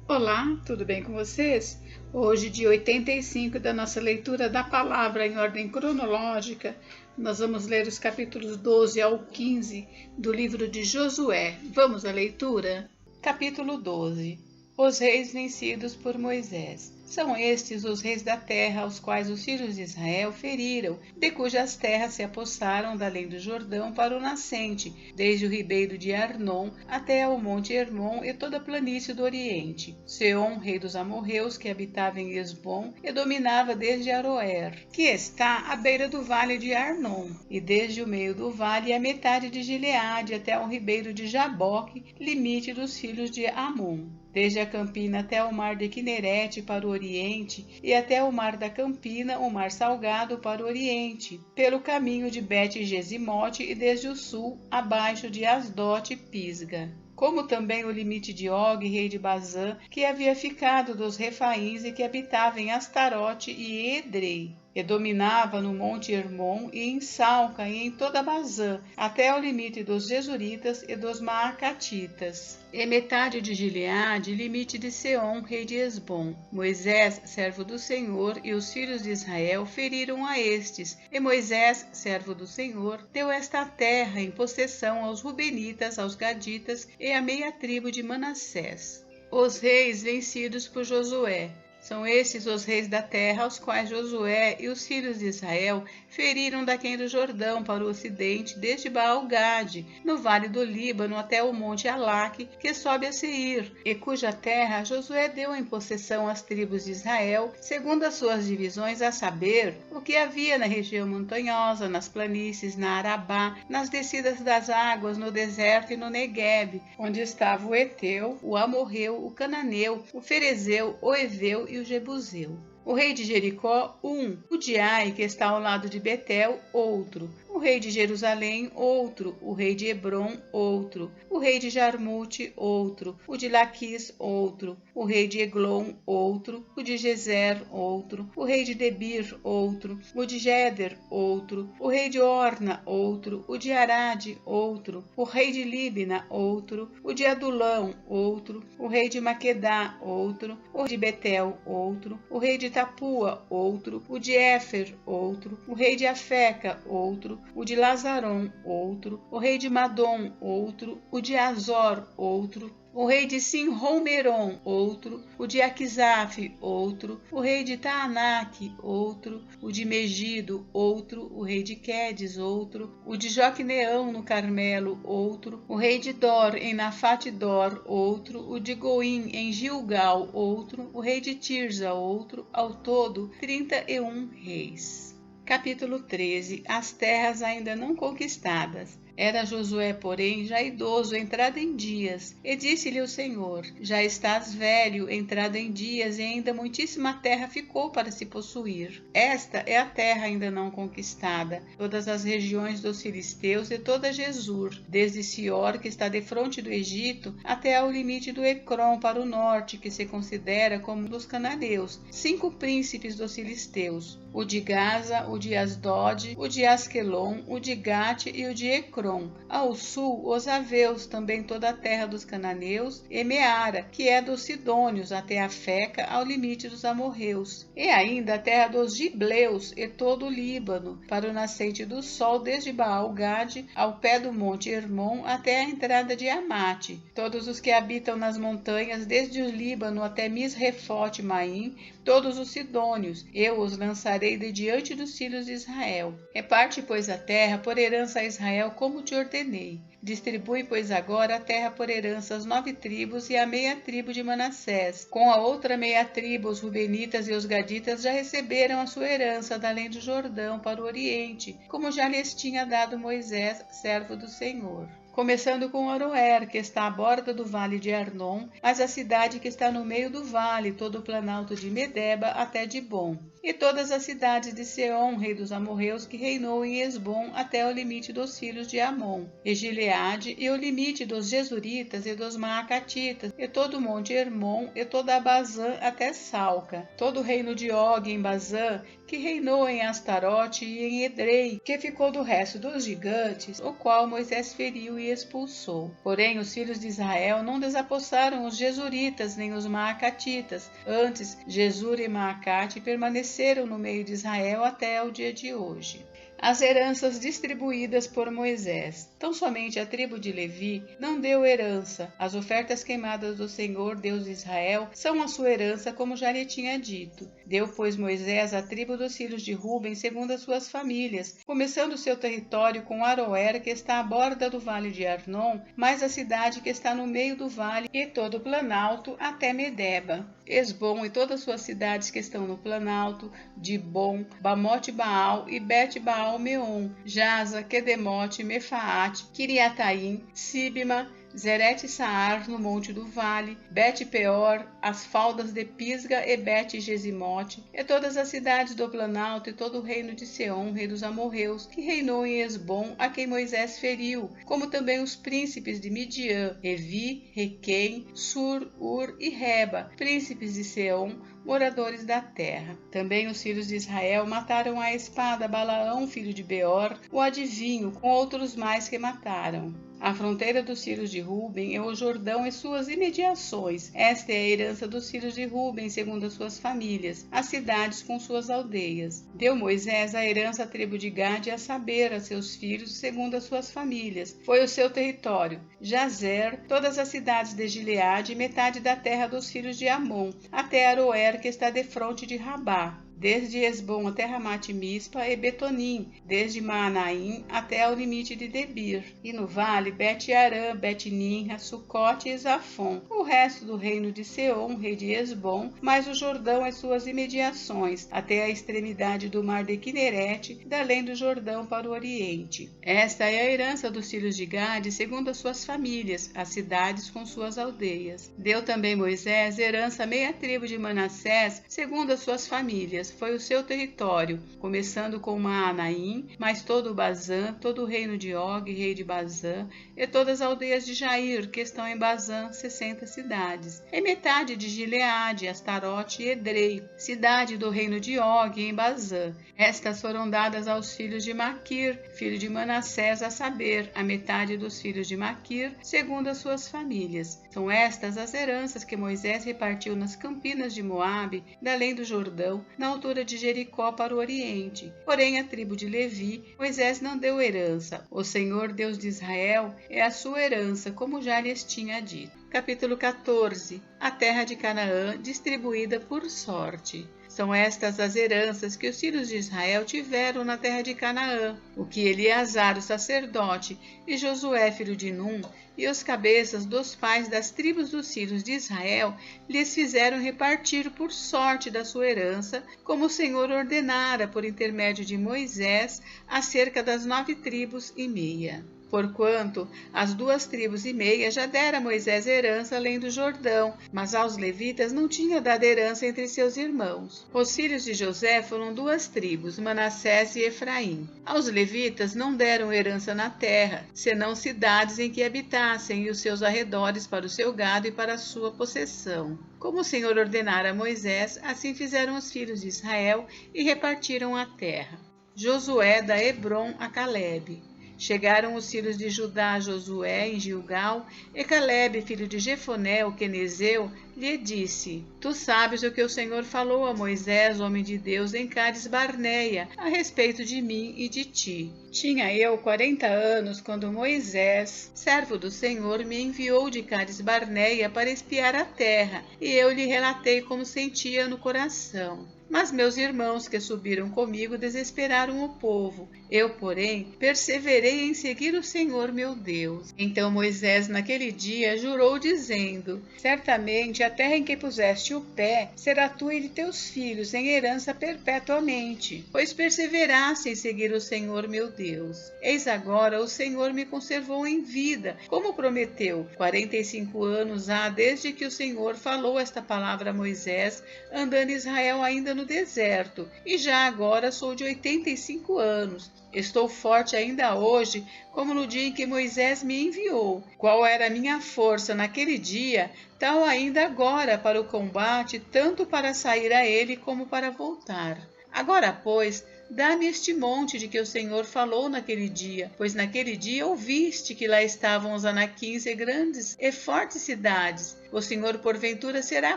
Olá, tudo bem com vocês? Hoje, dia 85 da nossa leitura da palavra em ordem cronológica, nós vamos ler os capítulos 12 ao 15 do livro de Josué. Vamos à leitura? Capítulo 12. Os reis vencidos por Moisés. São estes os reis da terra aos quais os filhos de Israel feriram, de cujas terras se apossaram da além do Jordão para o nascente, desde o ribeiro de Arnon até ao monte Hermon e toda a planície do Oriente. Seom, rei dos amorreus, que habitava em Esbom e dominava desde Aroer, que está à beira do vale de Arnon, e desde o meio do vale a metade de Gileade até ao ribeiro de Jaboque, limite dos filhos de Amon. Desde a Campina até o mar de Quinerete para o Oriente, e até o mar da Campina, o mar Salgado para o Oriente, pelo caminho de Bet-Gesimote e desde o sul, abaixo de Asdote e Pisga. Como também o limite de Og, rei de Bazã, que havia ficado dos Refaíns e que habitava em Astarote e Edrei. E dominava no monte Hermon e em Salca e em toda Bazã, até ao limite dos Jesuritas e dos Maacatitas. E metade de Gileade, limite de Seom, rei de Esbom. Moisés, servo do Senhor, e os filhos de Israel feriram a estes, e Moisés, servo do Senhor, deu esta terra em possessão aos Rubenitas, aos Gaditas e à meia tribo de Manassés. Os reis vencidos por Josué. São estes os reis da terra aos quais Josué e os filhos de Israel feriram daquém do Jordão para o ocidente, desde Baal-Gade, no vale do Líbano até o monte Alaque, que sobe a Seir, e cuja terra Josué deu em possessão às tribos de Israel, segundo as suas divisões, a saber, o que havia na região montanhosa, nas planícies, na Arabá, nas descidas das águas, no deserto e no Neguebe, onde estava o Eteu, o Amorreu, o Cananeu, o Ferezeu, o Eveu e o Jebuseu. O rei de Jericó, o de Ai, que está ao lado de Betel, outro. O rei de Jerusalém, outro. O rei de Hebron, outro. O rei de Jarmute, outro. O de Laquis, outro. O rei de Eglon, outro. O de Gezer, outro. O rei de Debir, outro. O de Geder, outro. O rei de Orna, outro. O de Arade, outro. O rei de Líbina, outro. O de Adulão, outro. O rei de Maquedá, outro. O de Betel, outro. O rei de Tapua, outro. O de Éfer, outro. O rei de Afeca, outro. O de Lazaron, outro. O rei de Madom, outro. O de Azor, outro. O rei de Sinrom-Meron, outro. O de Aquisaf, outro. O rei de Taanaque, outro. O de Megido, outro. O rei de Quedes, outro. O de Joqueneão, no Carmelo, outro. O rei de Dor, em Nafate-Dor, outro. O de Goim, em Gilgal, outro. O rei de Tirza, outro. Ao todo, 31 reis. Capítulo 13. As terras ainda não conquistadas. Era Josué, porém, já idoso, entrado em dias, e disse-lhe o Senhor: Já estás velho, entrado em dias, e ainda muitíssima terra ficou para se possuir. Esta é a terra ainda não conquistada, todas as regiões dos filisteus e toda Jesur, desde Sior, que está defronte do Egito, até ao limite do Ecrom para o norte, que se considera como dos cananeus, 5 príncipes dos filisteus: o de Gaza, o de Asdod, o de Asquelon, o de Gate e o de Ecrom. Ao sul, os Aveus, também toda a terra dos cananeus, e Meara, que é dos Sidônios, até a Feca, ao limite dos amorreus. E ainda a terra dos Gibleus, e todo o Líbano, para o nascente do sol, desde Baal-Gade, ao pé do monte Hermon, até a entrada de Amate. Todos os que habitam nas montanhas, desde o Líbano até Misrefote-Maim, todos os Sidônios, eu os lançarei de diante dos filhos de Israel. Reparte, pois, a terra por herança a Israel, como te ordenei. Distribui, pois, agora a terra por herança às 9 tribos e a meia tribo de Manassés. Com a outra meia tribo, os Rubenitas e os Gaditas já receberam a sua herança da além do Jordão para o Oriente, como já lhes tinha dado Moisés, servo do Senhor. Começando com Aroer, que está à borda do vale de Arnon, mas a cidade que está no meio do vale, todo o planalto de Medeba até Dibom, e todas as cidades de Seom, rei dos amorreus, que reinou em Esbom até o limite dos filhos de Amon, e Gileade, e o limite dos Jesuritas e dos Maacatitas, e todo o monte Hermon, e toda a Bazã até Salca, todo o reino de Og em Bazã, que reinou em Astarote e em Edrei, que ficou do resto dos gigantes, o qual Moisés feriu e expulsou. Porém, os filhos de Israel não desapossaram os Jesuritas nem os Maacatitas. Antes, Jesur e Maacate permaneceram no meio de Israel até o dia de hoje. As heranças distribuídas por Moisés. Tão somente a tribo de Levi não deu herança. As ofertas queimadas do Senhor, Deus de Israel, são a sua herança, como já lhe tinha dito. Deu, pois, Moisés a tribo dos filhos de Ruben segundo as suas famílias, começando seu território com Aroer, que está à borda do vale de Arnon, mais a cidade que está no meio do vale e todo o planalto até Medeba. Esbom e todas suas cidades que estão no planalto, Dibom, Bamote Baal e Bet Baal Meon, Jaza, Quedemote, Mefaate, Kiriataim, Sibma, Zerete Saar no monte do vale, Bet Peor, as faldas de Pisga e Bet Gesimote, e todas as cidades do planalto e todo o reino de Seom, rei dos amorreus, que reinou em Esbom, a quem Moisés feriu, como também os príncipes de Midian, Evi, Requém, Sur, Ur e Reba, príncipes de Seom, moradores da terra. Também os filhos de Israel mataram à espada Balaão, filho de Beor, o adivinho, com outros mais que mataram. A fronteira dos filhos de Ruben é o Jordão e suas imediações. Esta é a herança dos filhos de Ruben, segundo as suas famílias, as cidades com suas aldeias. Deu Moisés a herança à tribo de Gade, a saber, a seus filhos, segundo as suas famílias. Foi o seu território: Jazer, todas as cidades de Gileade e metade da terra dos filhos de Amon, até Aroer, que está defronte de Rabá. Desde Esbom até Ramate-Mispa e Betonim, desde Maanaim até ao limite de Debir, e no vale Bet-Arã, Bet-Nimra, Sucote e Zafon, o resto do reino de Seom, rei de Esbom, mais o Jordão e suas imediações, até a extremidade do mar de Quinerete, da além do Jordão para o oriente. Esta é a herança dos filhos de Gade, segundo as suas famílias, as cidades com suas aldeias. Deu também Moisés herança à meia tribo de Manassés, segundo as suas famílias. Foi o seu território, começando com Maanaim, mas todo o Bazã, todo o reino de Og, rei de Bazã, e todas as aldeias de Jair, que estão em Bazã, 60 cidades, e metade de Gileade, Astarote e Edrei, cidade do reino de Og, em Bazã. Estas foram dadas aos filhos de Maquir, filho de Manassés, a saber, a metade dos filhos de Maquir, segundo as suas famílias. São estas as heranças que Moisés repartiu nas campinas de Moabe, da além do Jordão, na altura de Jericó para o oriente. Porém, a tribo de Levi, Moisés não deu herança. O Senhor, Deus de Israel, é a sua herança, como já lhes tinha dito. Capítulo 14. A terra de Canaã, distribuída por sorte. São estas as heranças que os filhos de Israel tiveram na terra de Canaã, o que Eleazar, o sacerdote, e Josué, filho de Num, e os cabeças dos pais das tribos dos filhos de Israel lhes fizeram repartir por sorte da sua herança, como o Senhor ordenara por intermédio de Moisés, acerca das 9 tribos e meia. Porquanto as 2 tribos e meia já dera Moisés herança além do Jordão, mas aos levitas não tinha dado herança entre seus irmãos. Os filhos de José foram 2 tribos, Manassés e Efraim. Aos levitas não deram herança na terra, senão cidades em que habitassem e os seus arredores para o seu gado e para a sua possessão. Como o Senhor ordenara a Moisés, assim fizeram os filhos de Israel e repartiram a terra. Josué dá Hebrom a Calebe. Chegaram os filhos de Judá a Josué em Gilgal, e Calebe, filho de Jefoné, o quenezeu, lhe disse: Tu sabes o que o Senhor falou a Moisés, homem de Deus, em Cades Barneia, a respeito de mim e de ti. Tinha eu 40 anos quando Moisés, servo do Senhor, me enviou de Cades Barneia para espiar a terra, e eu lhe relatei como sentia no coração. Mas meus irmãos que subiram comigo desesperaram o povo. Eu, porém, perseverei em seguir o Senhor meu Deus. Então Moisés naquele dia jurou dizendo: Certamente a terra em que puseste o pé será tua e de teus filhos em herança perpetuamente, pois perseveraste em seguir o Senhor meu Deus. Eis agora o Senhor me conservou em vida, como prometeu. 45 anos há desde que o Senhor falou esta palavra a Moisés, andando Israel ainda no deserto, e já agora sou de 85 anos. Estou forte ainda hoje, como no dia em que Moisés me enviou. Qual era a minha força naquele dia, tal ainda agora para o combate, tanto para sair a ele como para voltar. Agora, pois, dá-me este monte de que o Senhor falou naquele dia, pois naquele dia ouviste que lá estavam os anaquins e grandes e fortes cidades. O Senhor porventura será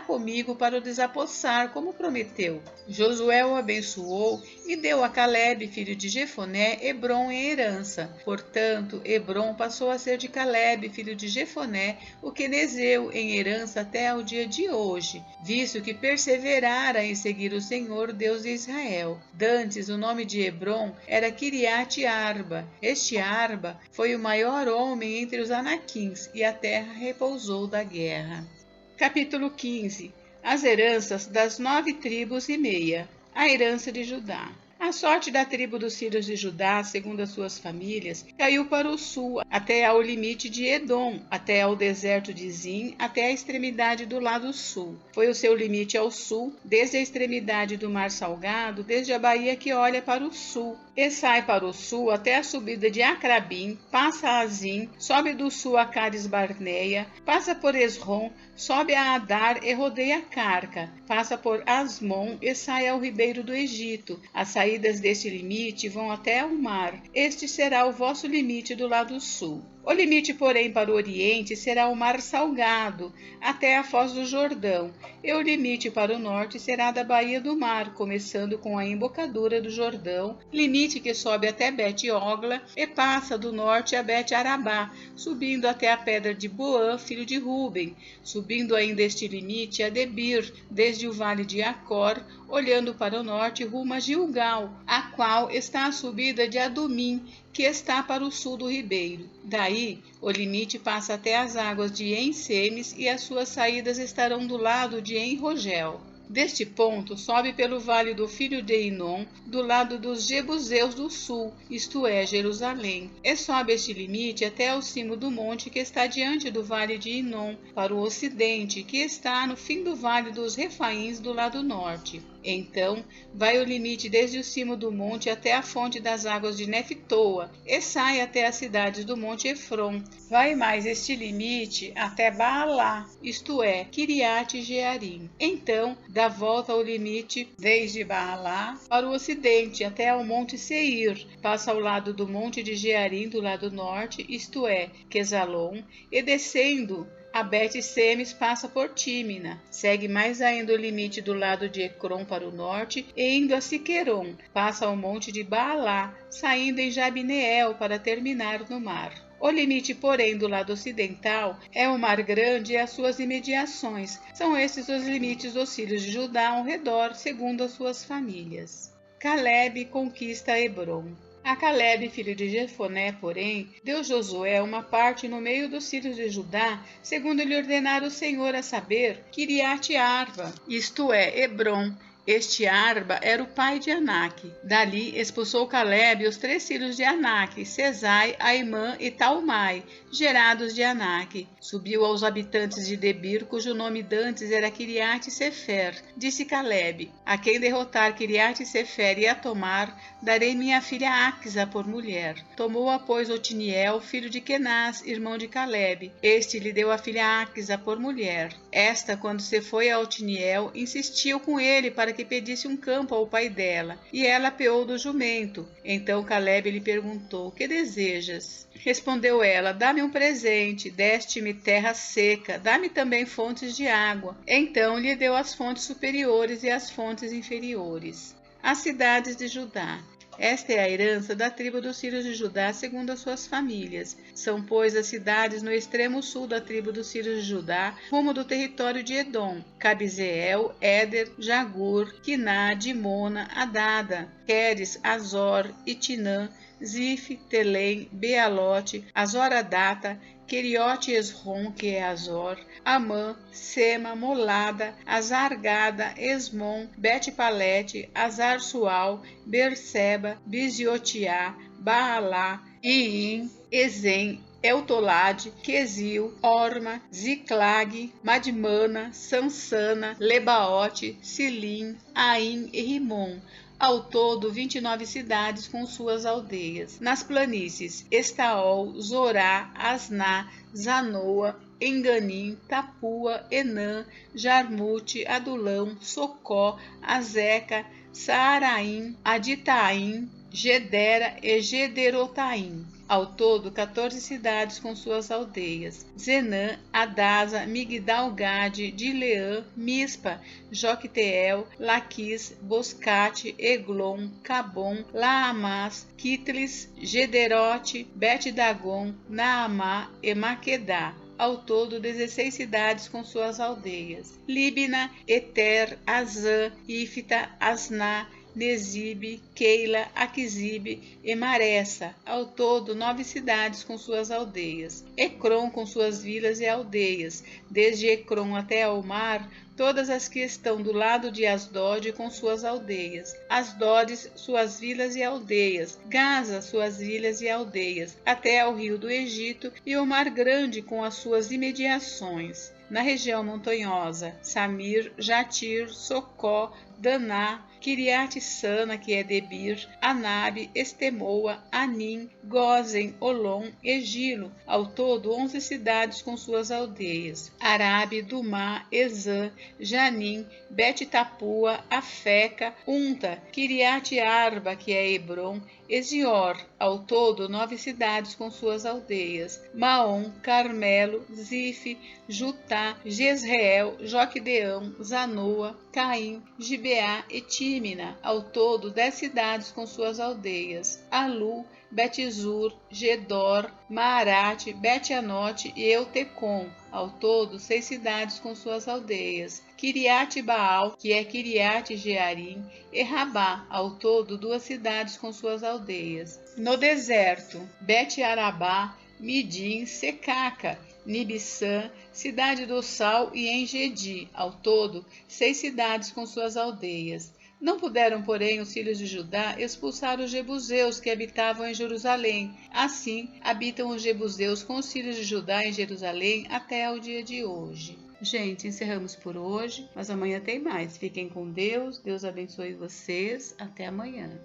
comigo para o desapossar, como prometeu. Josué o abençoou e deu a Calebe, filho de Jefoné, Hebrom em herança. Portanto, Hebrom passou a ser de Calebe, filho de Jefoné, o quenezeu, em herança até ao dia de hoje, visto que perseverara em seguir o Senhor, Deus de Israel. Dantes, o nome de Hebrom era Kiriate Arba. Este Arba foi o maior homem entre os anaquins, e a terra repousou da guerra. Capítulo 15. As heranças das 9 tribos e meia. A herança de Judá. A sorte da tribo dos filhos de Judá, segundo as suas famílias, caiu para o sul, até ao limite de Edom, até ao deserto de Zin, até a extremidade do lado sul. Foi o seu limite ao sul, desde a extremidade do Mar Salgado, desde a baía que olha para o sul, e sai para o sul até a subida de Acrabim, passa a Zin, sobe do sul a Cades Barneia, passa por Esrom, sobe a Adar e rodeia Carca, passa por Asmon e sai ao ribeiro do Egito. As saídas deste limite vão até o mar. Este será o vosso limite do lado sul. O limite, porém, para o oriente será o Mar Salgado, até a foz do Jordão, e o limite para o norte será da baía do mar, começando com a embocadura do Jordão, limite que sobe até Bet-Ogla e passa do norte a Bet-Arabá, subindo até a pedra de Boã, filho de Ruben, subindo ainda este limite a Debir, desde o vale de Acor, olhando para o norte rumo a Gilgal, a qual está a subida de Adumim, que está para o sul do ribeiro. Daí, o limite passa até as águas de En-Semes e as suas saídas estarão do lado de En-Rogel. Deste ponto, sobe pelo vale do filho de Inom, do lado dos Jebuseus do sul, isto é, Jerusalém, e sobe este limite até ao cimo do monte que está diante do vale de Inom, para o ocidente, que está no fim do vale dos Refaíns do lado norte. Então, vai o limite desde o cimo do monte até a fonte das águas de Neftoa, e sai até as cidades do monte Efron. Vai mais este limite até Baalá, isto é, Kiriate Jearim. Então, dá volta ao limite desde Baalá para o ocidente até ao monte Seir, passa ao lado do monte de Jearim do lado norte, isto é, Quesalon, e descendo a Bet-Semes passa por Tímina, segue mais ainda o limite do lado de Ecrom para o norte e indo a Siqueron, passa ao monte de Baalá, saindo em Jabneel para terminar no mar. O limite, porém, do lado ocidental é o Mar Grande e as suas imediações. São estes os limites dos filhos de Judá ao redor, segundo as suas famílias. Calebe conquista Hebrom. A Calebe, filho de Jefoné, porém, deu Josué uma parte no meio dos filhos de Judá, segundo lhe ordenara o Senhor, a saber, Kiriate Arba, isto é, Hebrom. Este Arba era o pai de Anak. Dali expulsou Calebe os 3 filhos de Anak, Sesai, Aimã e Talmai, gerados de Anak. Subiu aos habitantes de Debir, cujo nome dantes era Kiriate Sefer. Disse Calebe: a quem derrotar Kiriate Sefer e a tomar, darei minha filha Axa por mulher. Tomou-a, pois, Otiniel, filho de Kenaz, irmão de Calebe. Este lhe deu a filha Axa por mulher. Esta, quando se foi a Otiniel, insistiu com ele para que pedisse um campo ao pai dela, e ela apeou do jumento. Então Calebe lhe perguntou: que desejas? Respondeu ela: dá-me um presente, deste-me terra seca, dá-me também fontes de água. Então lhe deu as fontes superiores e as fontes inferiores. As cidades de Judá. Esta é a herança da tribo dos filhos de Judá segundo as suas famílias. São, pois, as cidades no extremo sul da tribo dos filhos de Judá, rumo do território de Edom: Cabizeel, Éder, Jagur, Quiná, Dimona, Adada, Queres, Azor, Itinã, Zif, Telém, Bealote, Azoradata, Queriote Esrom, que é Azor, Amã, Sema, Molada, Azargada, Esmon, Bet-Palete, Azar-Sual, Berseba, Biziotiá, Baalá, Iim, Ezem, Eutolade, Quesil, Orma, Ziclag, Madmana, Sansana, Lebaote, Silim, Aim e Rimon. Ao todo, 29 cidades com suas aldeias. Nas planícies, Estaol, Zorá, Asná, Zanoa, Enganim, Tapua, Enã, Jarmute, Adulão, Socó, Azeca, Saaraim, Aditaim, Gedera e Gederotaim. Ao todo, 14 cidades com suas aldeias: Zenã, Adasa, Migdal-Gade, Dileã, Mispa, Jocteel, Laquis, Boscate, Eglon, Cabom, Laamás, Quitlis, Gederote, Bet-Dagon, Naamá e Maquedá. Ao todo, 16 cidades com suas aldeias: Líbina, Eter, Azã, Ifta, Asná, Nesibe, Keila, Aquisibe e Maressa. Ao todo, 9 cidades com suas aldeias. Ecrom com suas vilas e aldeias, desde Ecrom até ao mar, todas as que estão do lado de Asdod com suas aldeias. Asdodes, suas vilas e aldeias. Gaza, suas vilas e aldeias, até ao rio do Egito e o Mar Grande com as suas imediações. Na região montanhosa, Samir, Jatir, Socó, Daná, Kiriat-Sana, que é Debir, Anabe, Estemoa, Anim, Gozen, Olom e Gilo. Ao todo, 11 cidades com suas aldeias: Arabe, Dumá, Ezã, Janim, Bet-Tapua, Afeca, Unta, Kiriat-Arba, que é Hebron, Ezior. Ao todo, 9 cidades com suas aldeias: Maom, Carmelo, Zife, Jutá, Jezreel, Joquedeão, Zanoa, Caim, Gibeá e Tímina. Ao todo, 10 cidades com suas aldeias: Alu, Bet-Zur, Gedor, Maarate, Bet-Anote e Eutecom. Ao todo, 6 cidades com suas aldeias: Kiriat-Baal, que é Kiriat-Jearim, e Rabá. Ao todo, 2 cidades com suas aldeias. No deserto, Bet-Arabá, Midim, Secaca, Nibissã, Cidade do Sal e Engedi. Ao todo, 6 cidades com suas aldeias. Não puderam, porém, os filhos de Judá expulsar os jebuseus que habitavam em Jerusalém. Assim, habitam os jebuseus com os filhos de Judá em Jerusalém até o dia de hoje. Gente, encerramos por hoje, mas amanhã tem mais. Fiquem com Deus, Deus abençoe vocês. Até amanhã.